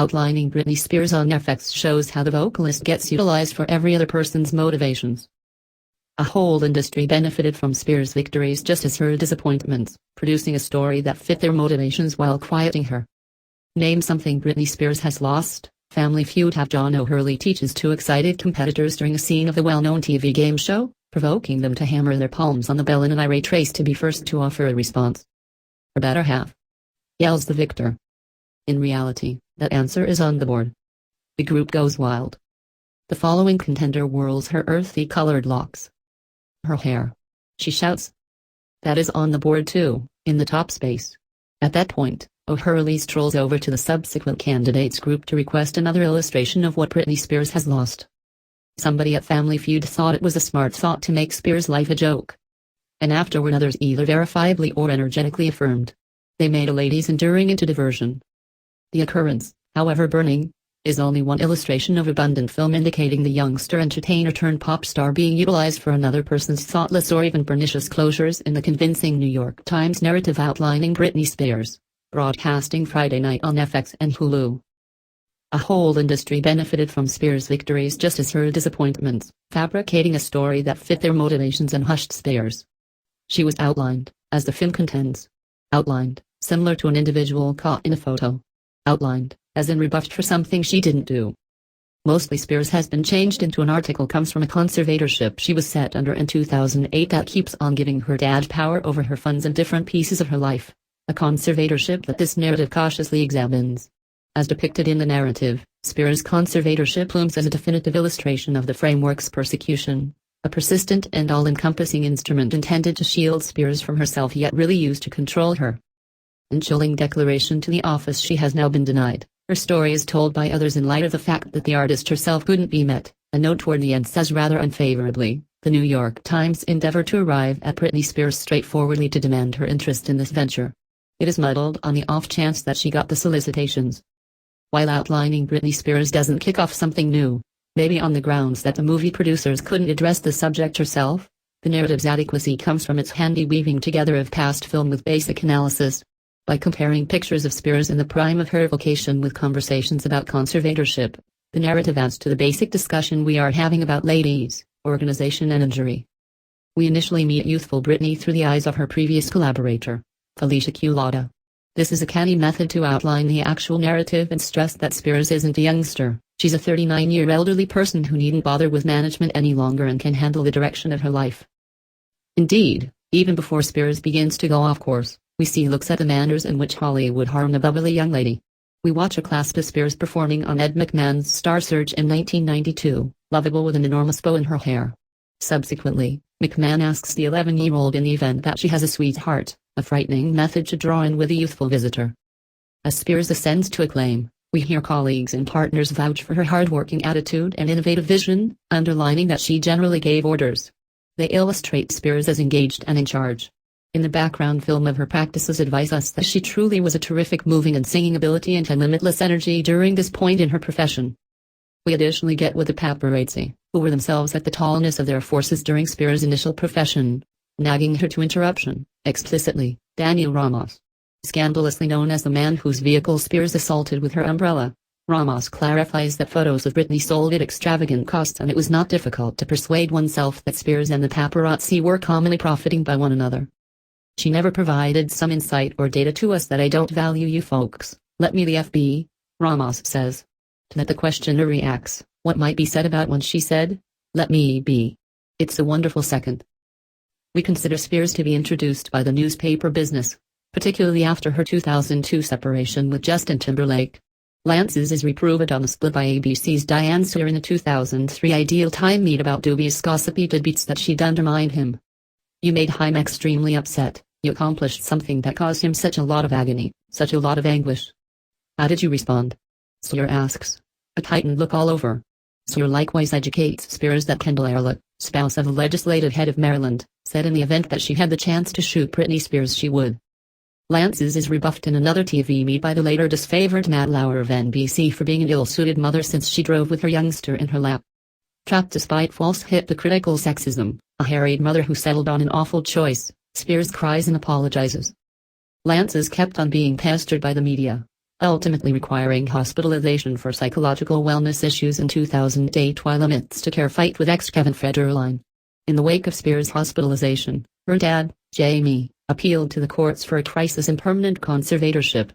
Outlining Britney Spears on FX shows how the vocalist gets utilized for every other person's motivations. A whole industry benefited from Spears' victories just as her disappointments, producing a story that fit their motivations while quieting her. Name something Britney Spears has lost. Family Feud have John O'Hurley teaches two excited competitors during a scene of the well-known TV game show, provoking them to hammer their palms on the bell in an irate race to be first to offer a response. Her better half, yells the victor. In reality, that answer is on the board. The group goes wild. The following contender whirls her earthy-colored locks. Her hair. She shouts. That is on the board too, in the top space. At that point, O'Hurley strolls over to the subsequent candidates group to request another illustration of what Britney Spears has lost. Somebody at Family Feud thought it was a smart thought to make Spears' life a joke. And afterward others either verifiably or energetically affirmed. They made a lady's enduring into diversion. The occurrence, however burning, is only one illustration of abundant film indicating the youngster entertainer turned pop star being utilized for another person's thoughtless or even pernicious closures in the convincing New York Times narrative outlining Britney Spears, broadcasting Friday night on FX and Hulu. A whole industry benefited from Spears' victories just as her disappointments, fabricating a story that fit their motivations and hushed Spears. She was outlined, as the film contends. Outlined, similar to an individual caught in a photo. Outlined, as in rebuffed for something she didn't do. Mostly Spears has been changed into an article comes from a conservatorship she was set under in 2008 that keeps on giving her dad power over her funds and different pieces of her life. A conservatorship that this narrative cautiously examines. As depicted in the narrative, Spears' conservatorship looms as a definitive illustration of the framework's persecution, a persistent and all-encompassing instrument intended to shield Spears from herself yet really used to control her. In chilling declaration to the office she has now been denied, her story is told by others in light of the fact that the artist herself couldn't be met. A note toward the end says rather unfavorably, the New York Times endeavored to arrive at Britney Spears straightforwardly to demand her interest in this venture. It is muddled on the off chance that she got the solicitations. While outlining Britney Spears doesn't kick off something new, maybe on the grounds that the movie producers couldn't address the subject herself, the narrative's adequacy comes from its handy weaving together of past film with basic analysis. By comparing pictures of Spears in the prime of her vocation with conversations about conservatorship, the narrative adds to the basic discussion we are having about ladies, organization and injury. We initially meet youthful Britney through the eyes of her previous collaborator, Felicia Cullotta. This is a canny method to outline the actual narrative and stress that Spears isn't a youngster, she's a 39-year elderly person who needn't bother with management any longer and can handle the direction of her life. Indeed, even before Spears begins to go off course, we see looks at the manners in which Hollywood harm a bubbly young lady. We watch a clasp of Spears performing on Ed McMahon's Star Search in 1992, lovable with an enormous bow in her hair. Subsequently, McMahon asks the 11-year-old in the event that she has a sweetheart, a frightening method to draw in with a youthful visitor. As Spears ascends to acclaim, we hear colleagues and partners vouch for her hard-working attitude and innovative vision, underlining that she generally gave orders. They illustrate Spears as engaged and in charge. In the background film of her practices advise us that she truly was a terrific moving and singing ability and had limitless energy during this point in her profession. We additionally get with the paparazzi, who were themselves at the tallness of their forces during Spears' initial profession, nagging her to interruption, explicitly, Daniel Ramos. Scandalously known as the man whose vehicle Spears assaulted with her umbrella, Ramos clarifies that photos of Britney sold at extravagant costs and it was not difficult to persuade oneself that Spears and the paparazzi were commonly profiting by one another. She never provided some insight or data to us that I don't value you folks, let me the FB, Ramos says. To that the questioner reacts, what might be said about when she said, let me be. It's a wonderful second. We consider Spears to be introduced by the newspaper business, particularly after her 2002 separation with Justin Timberlake. Lances is reproved on a split by ABC's Diane Sawyer in the 2003 Ideal Time meet about dubious gossipy tidbits that she'd undermined him. You made him extremely upset, you accomplished something that caused him such a lot of agony, such a lot of anguish. How did you respond? Sawyer asks. A heightened look all over. Sawyer likewise educates Spears that Kendall Ehrlich, spouse of the legislative head of Maryland, said in the event that she had the chance to shoot Britney Spears she would. Lances is rebuffed in another TV meet by the later disfavored Matt Lauer of NBC for being an ill-suited mother since she drove with her youngster in her lap. Trapped despite false hypocritical sexism, a harried mother who settled on an awful choice, Spears cries and apologizes. Lances kept on being pestered by the media, ultimately requiring hospitalization for psychological wellness issues in 2008 while amidst a care fight with ex-Kevin Federline. In the wake of Spears' hospitalization, her dad, Jamie, appealed to the courts for a crisis in permanent conservatorship.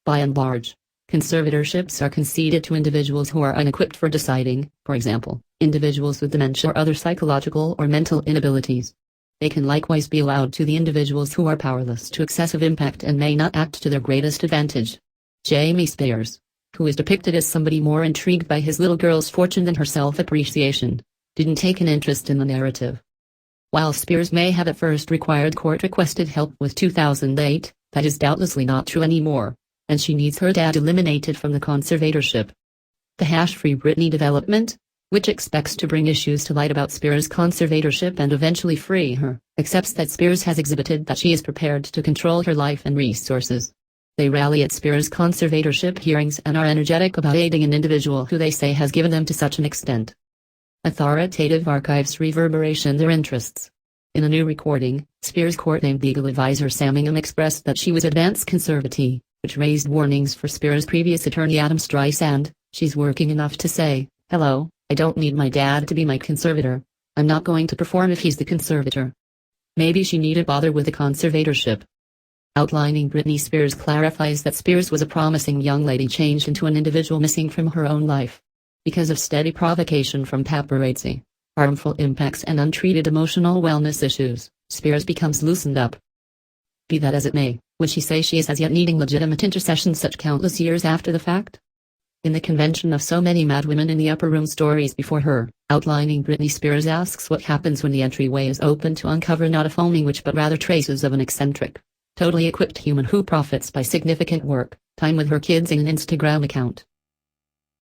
By and large, conservatorships are conceded to individuals who are unequipped for deciding, for example, individuals with dementia or other psychological or mental inabilities. They can likewise be allowed to the individuals who are powerless to excessive impact and may not act to their greatest advantage. Jamie Spears, who is depicted as somebody more intrigued by his little girl's fortune than her self-appreciation, didn't take an interest in the narrative. While Spears may have at first required court-requested help with 2008, that is doubtlessly not true anymore, and she needs her dad eliminated from the conservatorship. The Free Britney development, which expects to bring issues to light about Spears' conservatorship and eventually free her, accepts that Spears has exhibited that she is prepared to control her life and resources. They rally at Spears' conservatorship hearings and are energetic about aiding an individual who they say has given them to such an extent. Authoritative archives reverberation their interests. In a new recording, Spears' court-named legal advisor Sam Ingham expressed that she was advanced conservatee, which raised warnings for Spears' previous attorney Adam Streisand. She's working enough to say, "Hello, I don't need my dad to be my conservator. I'm not going to perform if he's the conservator." Maybe she needed bother with the conservatorship. Outlining Britney Spears clarifies that Spears was a promising young lady changed into an individual missing from her own life. Because of steady provocation from paparazzi, harmful impacts and untreated emotional wellness issues, Spears becomes loosened up. Be that as it may, would she say she is as yet needing legitimate intercession such countless years after the fact? In the convention of so many mad women in the upper room stories before her, outlining Britney Spears asks what happens when the entryway is open to uncover not a foaming witch but rather traces of an eccentric, totally equipped human who profits by significant work, time with her kids in an Instagram account.